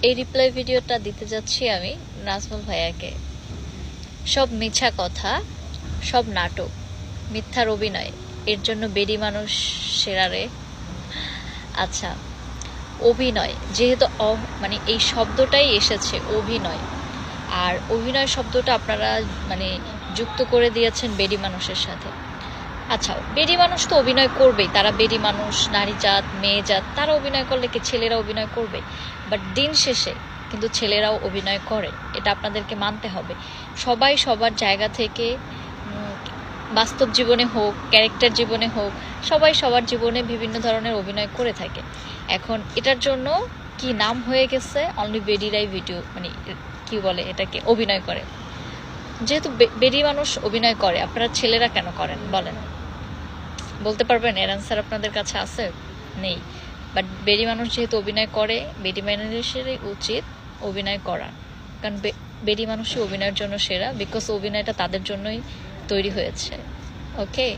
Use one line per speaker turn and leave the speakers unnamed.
এই রিপ্লাই ভিডিওটা দিতে যাচ্ছি আমি নাজমুল ভাইয়াকে। সব মিথ্যা কথা, সব নাটক, মিথ্যার অভিনয়, এর জন্য বেডি মানুষ সেরা রে। আচ্ছা, অভিনয় যেহেতু মানে এই শব্দটাই এসেছে অভিনয়, আর অভিনয় শব্দটা আপনারা মানে যুক্ত করে দিয়েছেন বেডি মানুষের সাথে। আচ্ছা, বেডি মানুষ তো অভিনয় করবেই, তারা বেডি মানুষ, নারী জাত, মেয়ে জাত, তারা অভিনয় করলে কি ছেলেরা অভিনয় করবে? বাট দিন শেষে কিন্তু ছেলেরাও অভিনয় করে, এটা আপনাদেরকে মানতে হবে। সবাই সবার জায়গা থেকে বাস্তব জীবনে হোক, ক্যারেক্টার জীবনে হোক, সবাই সবার জীবনে বিভিন্ন ধরনের অভিনয় করে থাকে। এখন এটার জন্য কি নাম হয়ে গেছে অনলি বেডিরাই ভিডিও মানে কি বলে এটাকে অভিনয় করে। যেহেতু বেডি মানুষ অভিনয় করে, আপনারা ছেলেরা কেন করেন বলেন? বলতে পারবেন? এর অ্যান্সার আপনাদের কাছে আছে? নেই। বাট বেডি মানুষ যেহেতু অভিনয় করে, বেডি মানুষেরই উচিত অভিনয় করা, কারণ বেডি মানুষই অভিনয়ের জন্য সেরা, বিকজ অভিনয়টা তাদের জন্যই তৈরি হয়েছে। ওকে।